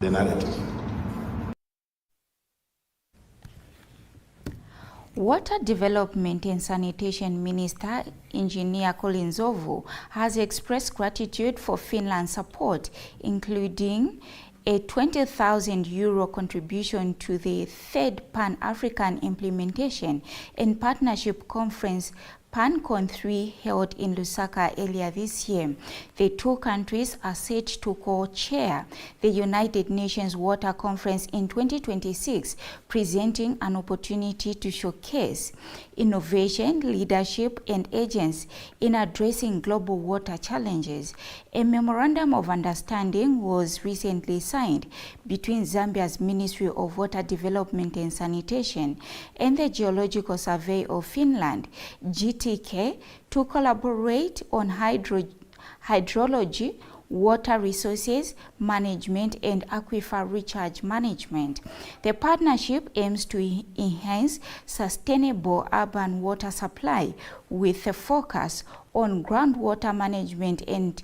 the narrative. Water Development and Sanitation Minister Engineer Colin Zovu has expressed gratitude for Finland's support, including a €20,000 contribution to the third Pan-African Implementation and Partnership Conference PanCon 3 held in Lusaka earlier this year. The two countries are set to co-chair the United Nations Water Conference in 2026, presenting an opportunity to showcase innovation, leadership, and agents in addressing global water challenges. A memorandum of understanding was recently signed between Zambia's Ministry of Water Development and Sanitation and the Geological Survey of Finland, GTK, to collaborate on hydrology, water resources management, and aquifer recharge management. The partnership aims to enhance sustainable urban water supply with a focus on groundwater management and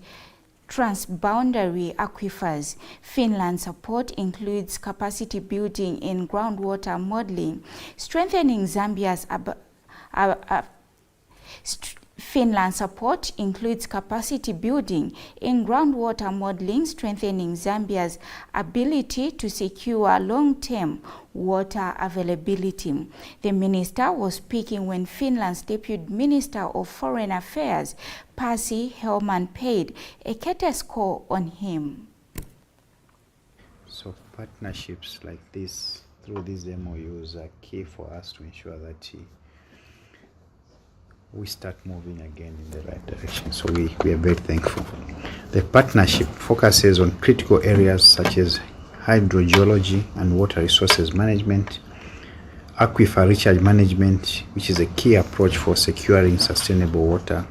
transboundary aquifers. Finland's support includes capacity building in groundwater modeling, strengthening Zambia's Finland's support includes capacity building in groundwater modeling, strengthening Zambia's ability to secure long-term water availability. The minister was speaking when Finland's Deputy Minister of Foreign Affairs, Pasi Helman, paid a courteous call on him. So partnerships like this, through these MOUs, are key for us to ensure that we start moving again in the right direction. So we are very thankful. The partnership focuses on critical areas such as hydrogeology and water resources management, aquifer recharge management, which is a key approach for securing sustainable water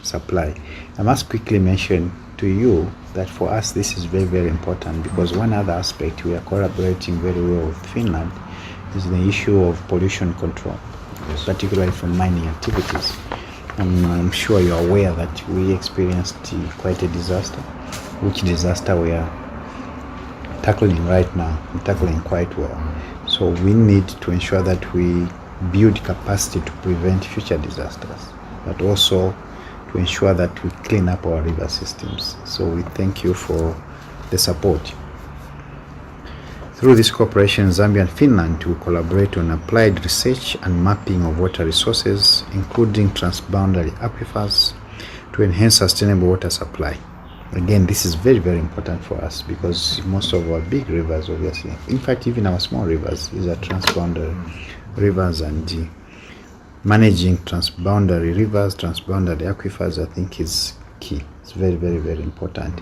supply. I must quickly mention to you that for us this is very, very important, because one other aspect we are collaborating very well with Finland is the issue of pollution control, particularly from mining activities. I'm sure you're aware that we experienced quite a disaster, which disaster we are tackling right now, and tackling quite well. So we need to ensure that we build capacity to prevent future disasters, but also to ensure that we clean up our river systems. So we thank you for the support. Through this cooperation, Zambia and Finland will collaborate on applied research and mapping of water resources, including transboundary aquifers, to enhance sustainable water supply. Again, this is very, very important for us, because most of our big rivers, obviously, in fact, even our small rivers, these are transboundary rivers, and managing transboundary rivers, transboundary aquifers, I think is key. It's very, very, very important.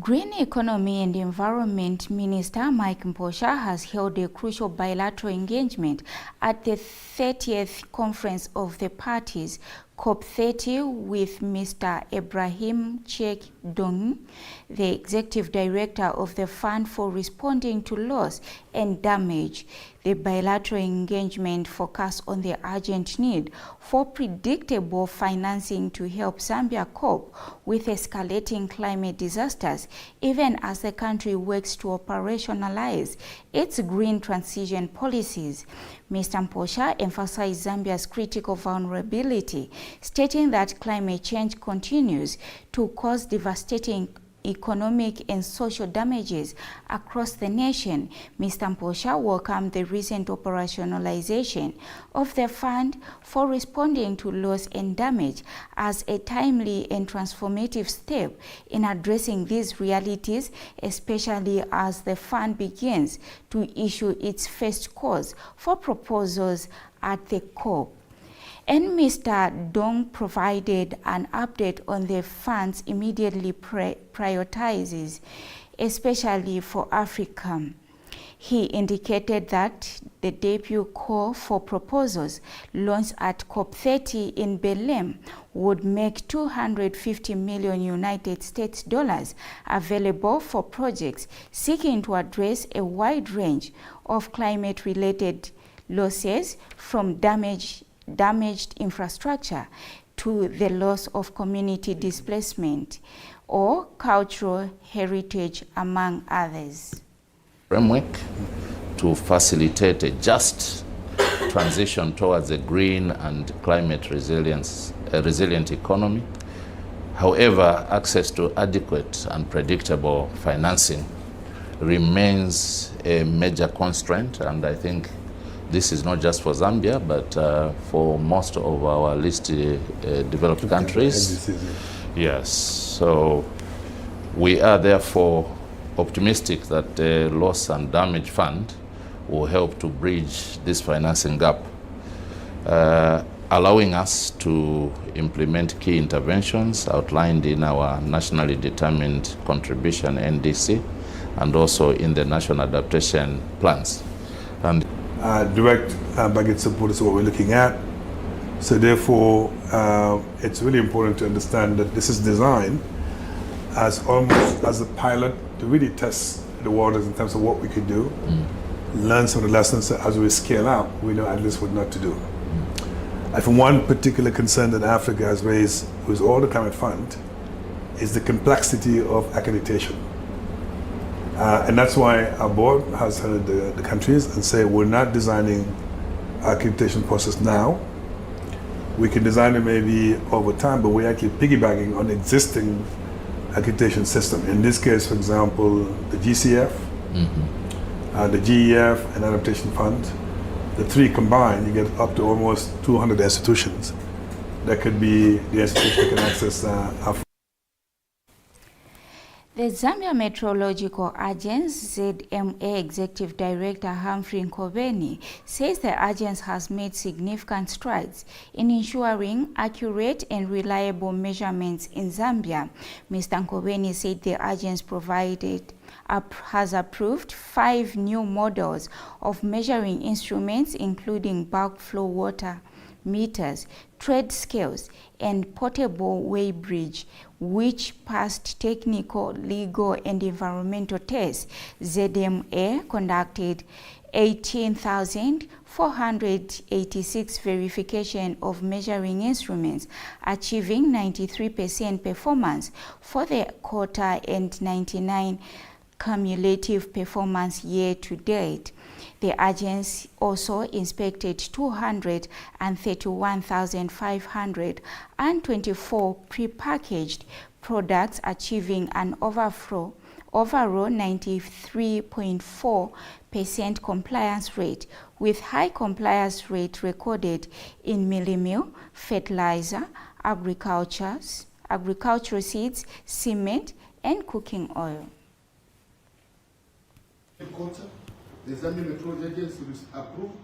Green Economy and Environment Minister Mike Mposha has held a crucial bilateral engagement at the 30th Conference of the Parties, COP30, with Mr. Ibrahim Cheikh Dong, the Executive Director of the Fund for Responding to Loss and Damage. The bilateral engagement focused on the urgent need for predictable financing to help Zambia cope with escalating climate disasters, even as the country works to operationalize its green transition policies. Mr. Mposha emphasized Zambia's critical vulnerability, stating that climate change continues to cause devastating economic and social damages across the nation. Mr. Mposha welcomed the recent operationalization of the Fund for Responding to Loss and Damage as a timely and transformative step in addressing these realities, especially as the fund begins to issue its first calls for proposals at the COP. And Mr. Dong provided an update on the fund's immediately prioritizes, especially for Africa. He indicated that the debut call for proposals launched at COP30 in Belém would make $250 million United States dollars available for projects seeking to address a wide range of climate-related losses, from damaged infrastructure to the loss of community displacement or cultural heritage, among others. Framework to facilitate a just transition towards a green and climate resilient economy. However, access to adequate and predictable financing remains a major constraint, and I think this is not just for Zambia, but for most of our least developed countries. Yes, so we are therefore optimistic that the Loss and Damage Fund will help to bridge this financing gap, allowing us to implement key interventions outlined in our nationally determined contribution, NDC, and also in the national adaptation plans. And direct budget support is what we're looking at. So therefore, it's really important to understand that this is designed as almost as a pilot to really test the waters in terms of what we could do, learn some of the lessons as we scale out, we know at least what not to do. I think one particular concern that Africa has raised with all the climate fund is the complexity of accreditation. And that's why our board has heard the countries and say we're not designing accreditation process now. We can design it maybe over time, but we're actually piggybacking on existing accreditation system. In this case, for example, the GCF, the GEF, and Adaptation Fund. The three combined, you get up to almost 200 institutions that could be the institutions that can access our. The Zambia Meteorological Agency ZMA Executive Director Humphrey Nkobeni says the agency has made significant strides in ensuring accurate and reliable measurements in Zambia. Mr. Nkobeni said the agency has approved 5 new models of measuring instruments, including bulk flow water meters, trade scales, and portable weighbridge, which passed technical, legal, and environmental tests. ZMA conducted 18,486 verification of measuring instruments, achieving 93% performance for the quarter and 99% cumulative performance year to date. The agency also inspected 231,524 prepackaged products, achieving an overall 93.4% compliance rate, with high compliance rate recorded in meal, fertilizer, agricultural seeds, cement, and cooking oil. The Zambia Meteorology Agency approved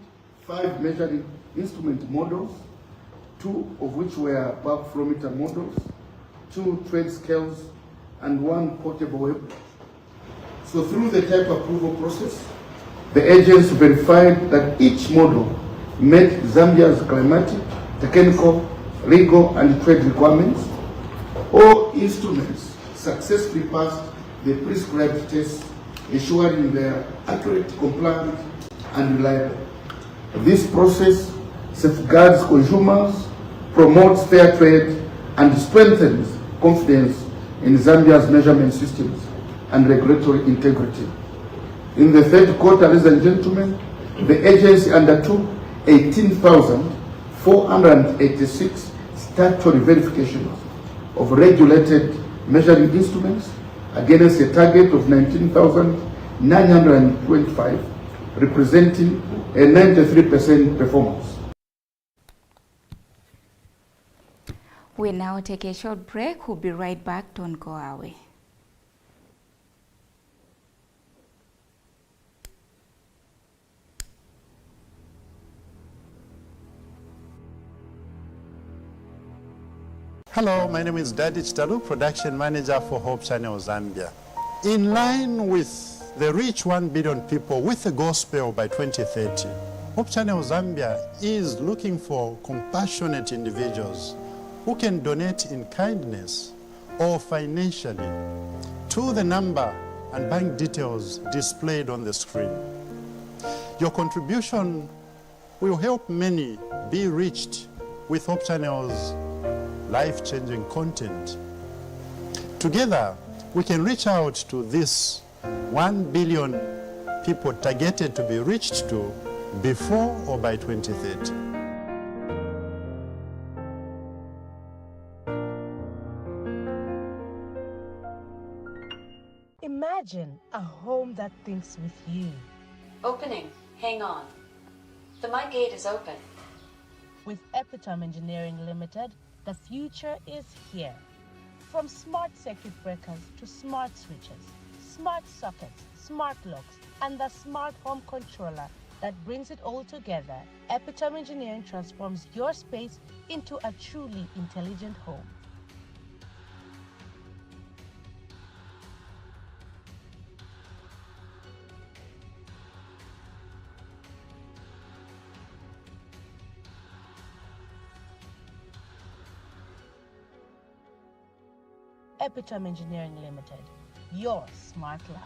5 measuring instrument models, 2 of which were bulk flow meter models, 2 trade scales, and 1 portable weighbridge. So through the type approval process, the agency verified that each model met Zambia's climatic, technical, legal, and trade requirements. All instruments successfully passed the prescribed tests, ensuring their accurate, compliant, and reliable. This process safeguards consumers, promotes fair trade, and strengthens confidence in Zambia's measurement systems and regulatory integrity. In the third quarter, ladies and gentlemen, the agency undertook 18,486 statutory verifications of regulated measuring instruments against a target of 19,925, representing a 93% performance. We now take a short break. We'll be right back. Don't go away. Hello, my name is Daddy Chitalu, Production Manager for Hope Channel Zambia. In line with the reach 1 billion people with the gospel by 2030, Hope Channel Zambia is looking for compassionate individuals who can donate in kindness or financially to the number and bank details displayed on the screen. Your contribution will help many be reached with Hope Channel's life-changing content. Together, we can reach out to this 1 billion people targeted to be reached to before or by 2030. Imagine a home that thinks with you. Opening. Hang on. The My Gate is open. With Epitome Engineering Limited, the future is here. From smart circuit breakers to smart switches, smart sockets, smart locks, and the smart home controller that brings it all together, Epitome Engineering transforms your space into a truly intelligent home. Epitome Engineering Limited, your smart life.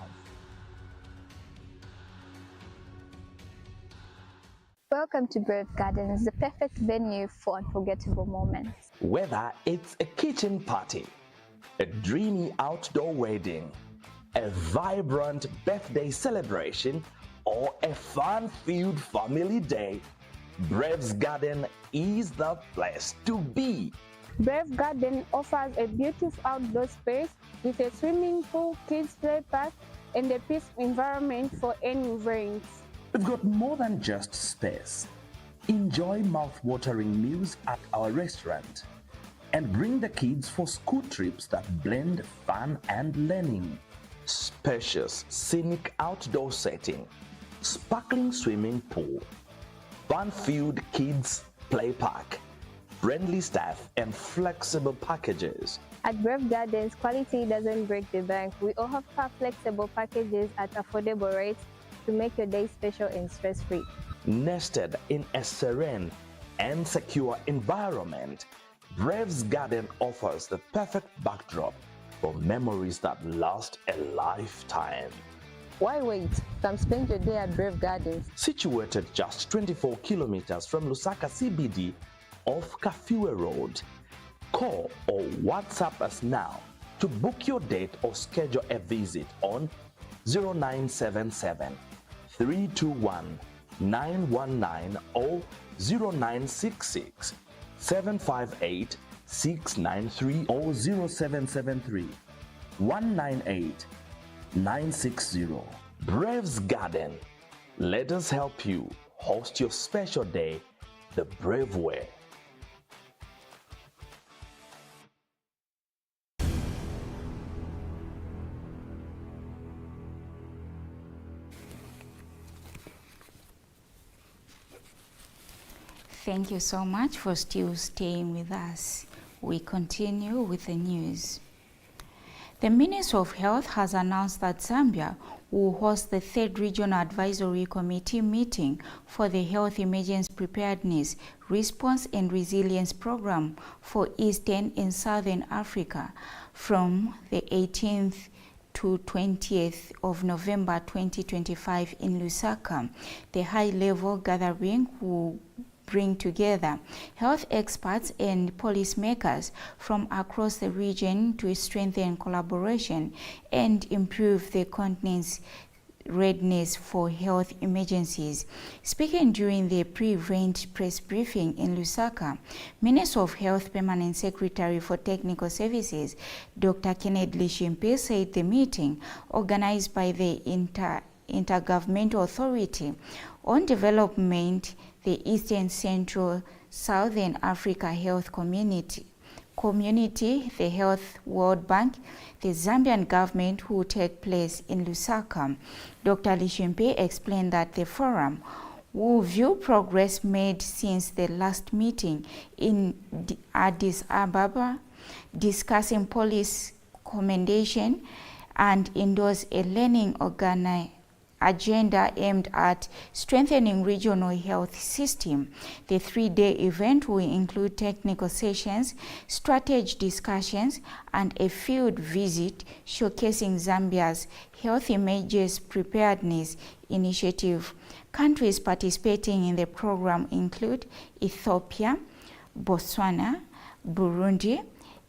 Welcome to Brave Gardens, the perfect venue for unforgettable moments. Whether it's a kitchen party, a dreamy outdoor wedding, a vibrant birthday celebration, or a fun-filled family day, Brave's Garden is the place to be. Brave Garden offers a beautiful outdoor space with a swimming pool, kids play park, and a peaceful environment for any events. We've got more than just space. Enjoy mouth-watering meals at our restaurant and bring the kids for school trips that blend fun and learning. Spacious, scenic outdoor setting, sparkling swimming pool, fun-filled kids play park, friendly staff, and flexible packages. At Brave Gardens, quality doesn't break the bank. We offer flexible packages at affordable rates to make your day special and stress-free. Nested in a serene and secure environment, Brave's Garden offers the perfect backdrop for memories that last a lifetime. Why wait? Come spend your day at Brave Gardens. Situated just 24 kilometers from Lusaka CBD off Kafue Road. Call or WhatsApp us now to book your date or schedule a visit on 0977 321 919 or 0966 758 693 or 0773 198 960. Brave's Garden. Let us help you host your special day the brave way. Thank you so much for still staying with us. We continue with the news. The Ministry of Health has announced that Zambia will host the 3rd Regional Advisory Committee meeting for the Health Emergency Preparedness, Response and Resilience Program for Eastern and Southern Africa from the 18th to 20th of November 2025 in Lusaka. The high-level gathering will bring together health experts and policymakers from across the region to strengthen collaboration and improve the continent's readiness for health emergencies. Speaking during the pre-event press briefing in Lusaka, Minister of Health Permanent Secretary for Technical Services, Dr. Kenneth Lishimpe, said the meeting, organized by the Intergovernmental Authority on Development, the Eastern Central Southern Africa Health Community, the Health World Bank, the Zambian government will take place in Lusaka. Dr. Lishimpe explained that the forum will view progress made since the last meeting in Addis Ababa, discussing policy recommendation and endorse a learning agenda aimed at strengthening regional health system. The 3-day event will include technical sessions, strategy discussions, and a field visit showcasing Zambia's health emergency preparedness initiative. Countries participating in the program include Ethiopia, Botswana, Burundi,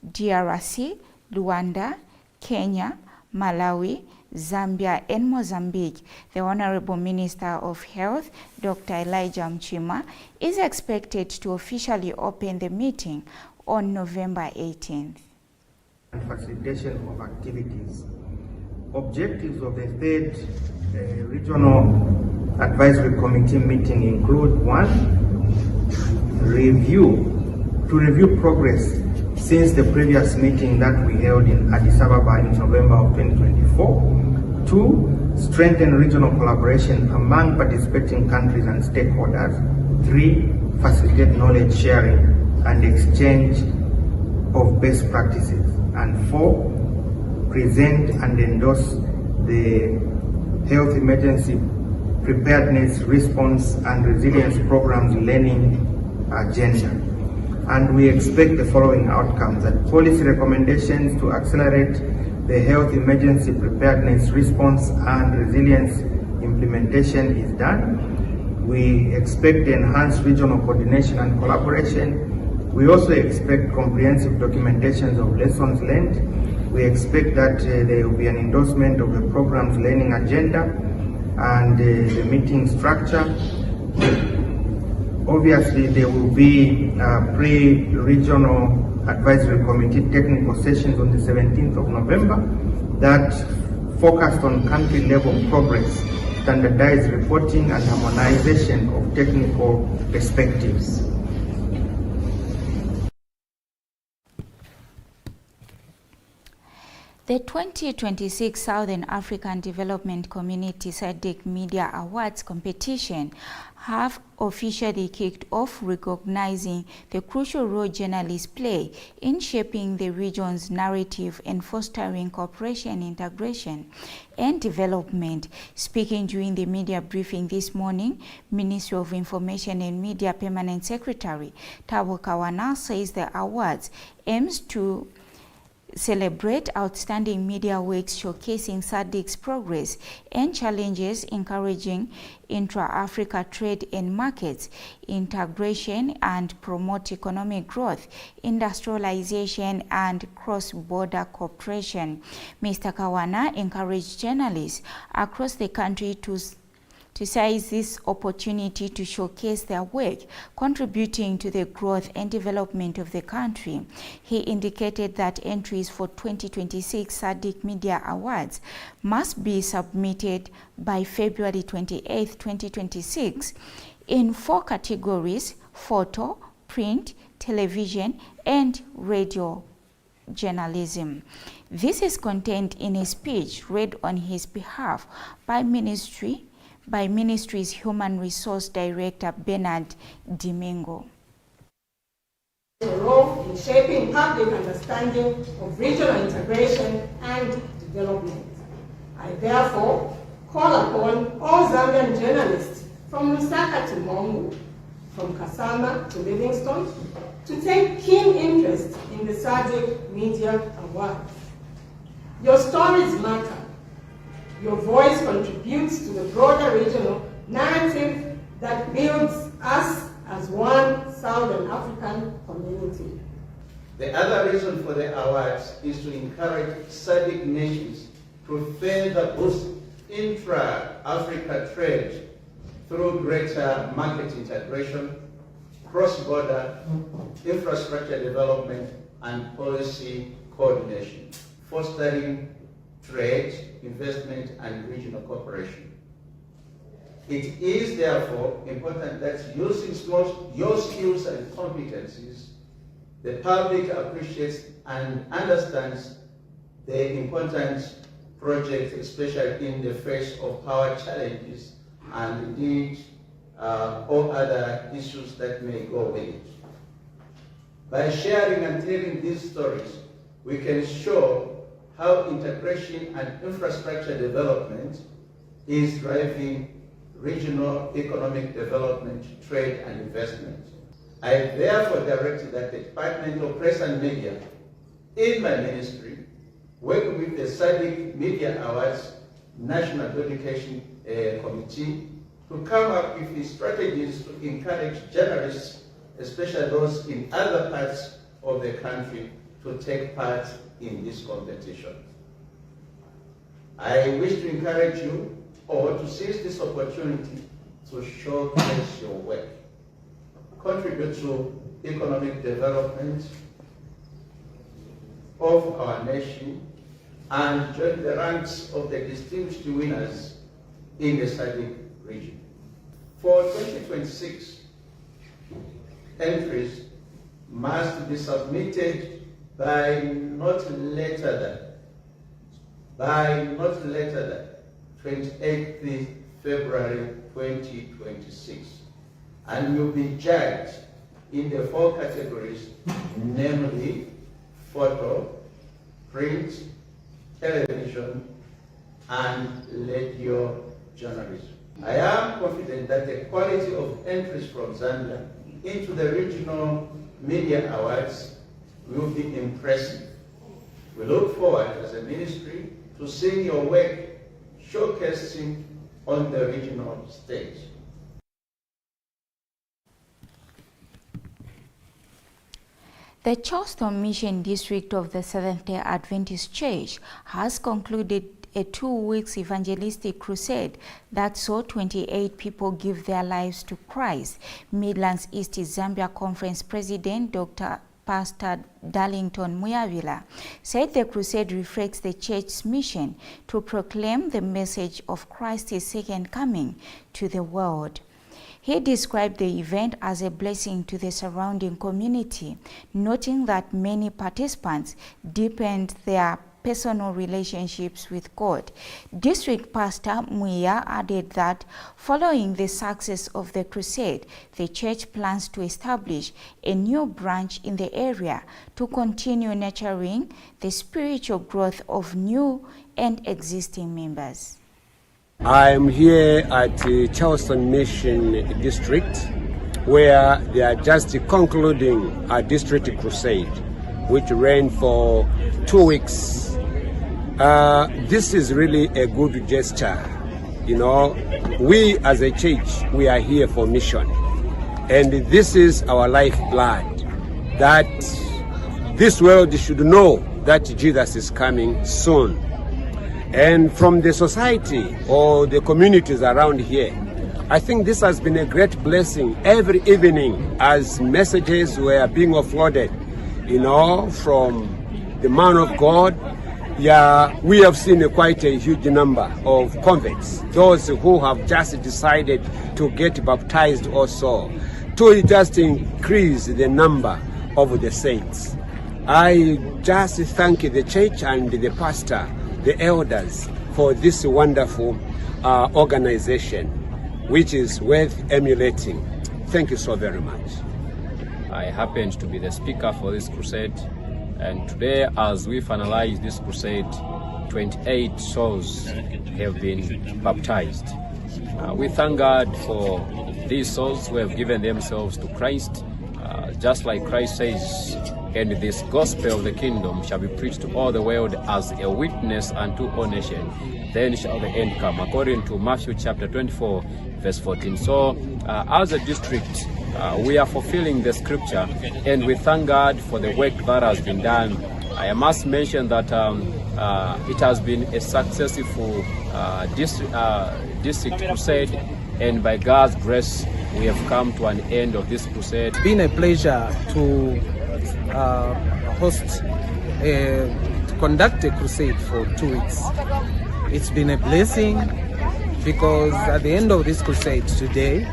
DRC, Rwanda, Kenya, Malawi, Zambia, and Mozambique. The Honorable Minister of Health, Dr. Elijah Mchima, is expected to officially open the meeting on November 18th. Facilitation of activities. Objectives of the third Regional Advisory Committee meeting include: 1. To review progress since the previous meeting that we held in Addis Ababa in November of 2024. 2. Strengthen regional collaboration among participating countries and stakeholders. 3. Facilitate knowledge sharing and exchange of best practices. And 4. Present and endorse the Health Emergency Preparedness, Response and Resilience Programs Learning Agenda. And we expect the following outcomes: that policy recommendations to accelerate the health emergency preparedness, response and resilience implementation is done. We expect enhanced regional coordination and collaboration. We also expect comprehensive documentations of lessons learned. We expect that there will be an endorsement of the program's learning agenda and the meeting structure. Obviously, there will be pre-regional advisory committee technical sessions on the 17th of November that focused on country-level progress, standardized reporting and harmonization of technical perspectives. The 2026 Southern African Development Community SADC Media Awards competition have officially kicked off, recognizing the crucial role journalists play in shaping the region's narrative and fostering cooperation, integration, and development. Speaking during the media briefing this morning, Ministry of Information and Media Permanent Secretary Thabo Kawana says the awards aims to celebrate outstanding media works showcasing SADC's progress and challenges, encouraging intra-Africa trade and markets integration, and promote economic growth, industrialization, and cross-border cooperation. Mr. Kawana encouraged journalists across the country to seize this opportunity to showcase their work, contributing to the growth and development of the country. He indicated that entries for 2026 SADC Media Awards must be submitted by February 28, 2026 in 4 categories: photo, print, television, and radio journalism. This is contained in a speech read on his behalf by Ministry's Human Resource Director Bernard Dimingo. A role in shaping public understanding of regional integration and development. I therefore call upon all Zambian journalists from Lusaka to Mongu, from Kasama to Livingstone, to take keen interest in the SADC Media Awards. Your stories matter. Your voice contributes to the broader regional narrative that builds us as one Southern African community. The other reason for the awards is to encourage SADC nations to further boost intra-Africa trade through greater market integration, cross-border infrastructure development, and policy coordination, fostering trade, investment, and regional cooperation. It is therefore important that using your skills and competencies, the public appreciates and understands the important project, especially in the face of power challenges and indeed all other issues that may go with it. By sharing and telling these stories, we can show how integration and infrastructure development is driving regional economic development, trade, and investment. I therefore directed that the Department of Press and Media in my ministry work with the SADC Media Awards National Dedication Committee to come up with the strategies to encourage journalists, especially those in other parts of the country to take part in this competition. I wish to encourage you all to seize this opportunity to showcase your work, contribute to economic development of our nation, and join the ranks of the distinguished winners in the SADC region. For 2026, entries must be submitted by not later than 28th February 2026, and will be judged in the 4 categories, namely photo, print, television, and radio journalism. I am confident that the quality of entries from Zambia into the regional media awards will be impressive. We look forward as a ministry to seeing your work showcasing on the regional stage. The Charleston Mission District of the Seventh-day Adventist Church has concluded a 2-week evangelistic crusade that saw 28 people give their lives to Christ. Midlands East Zambia Conference President Dr. Pastor Darlington Muyavila said the crusade reflects the church's mission to proclaim the message of Christ's second coming to the world. He described the event as a blessing to the surrounding community, noting that many participants deepened their personal relationships with God. District Pastor Muya added that following the success of the crusade, the church plans to establish a new branch in the area to continue nurturing the spiritual growth of new and existing members. I'm here at Charleston Mission District, where they are just concluding a district crusade, which ran for 2 weeks. This is really a good gesture. You know, we as a church, we are here for mission. And this is our lifeblood, that this world should know that Jesus is coming soon. And from the society or the communities around here, I think this has been a great blessing every evening as messages were being offloaded, you know, from the man of God. Yeah, we have seen quite a huge number of converts, those who have just decided to get baptized also, to just increase the number of the saints. I just thank the church and the pastor, the elders, for this wonderful organization, which is worth emulating. Thank you so very much. I happened to be the speaker for this crusade, and today, as we finalize this crusade, 28 souls have been baptized. We thank God for these souls who have given themselves to Christ, just like Christ says, and this gospel of the kingdom shall be preached to all the world as a witness unto all nations. Then shall the end come, according to Matthew chapter 24, verse 14. So, as a district, we are fulfilling the scripture, and we thank God for the work that has been done. I must mention that it has been a successful district crusade, and by God's grace, we have come to an end of this crusade. It's been a pleasure to to conduct a crusade for 2 weeks. It's been a blessing because at the end of this crusade today,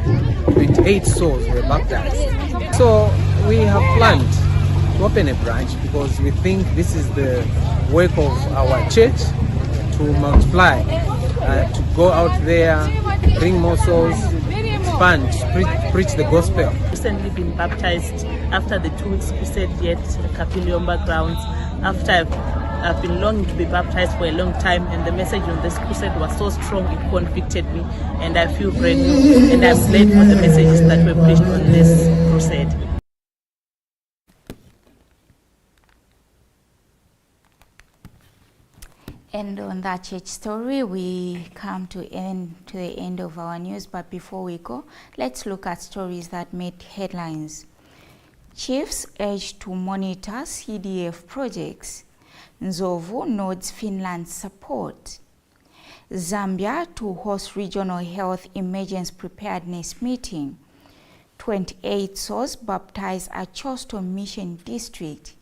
28 souls were baptized. So we have planned to open a branch because we think this is the work of our church to multiply, to go out there, bring more souls, expand, preach the gospel. Recently been baptized after the 2 weeks crusade here at the Kapiliomba grounds. After I've been longing to be baptized for a long time, and the message on this crusade was so strong it convicted me, and I feel brand new, and I'm glad for the messages that were preached on this crusade. And on that church story, we come to the end of our news. But before we go, let's look at stories that made headlines. Chiefs urged to monitor CDF projects. Nzovu nods Finland's support. Zambia to host regional health emergency preparedness meeting. 28 souls baptized at Charleston Mission District.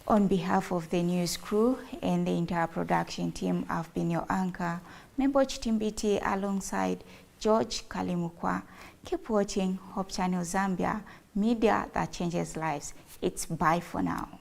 On behalf of the news crew and the entire production team, I've been your anchor, Membo Chitimbiti, alongside George Kalimukwa. Keep watching Hope Channel Zambia, media that changes lives. It's bye for now.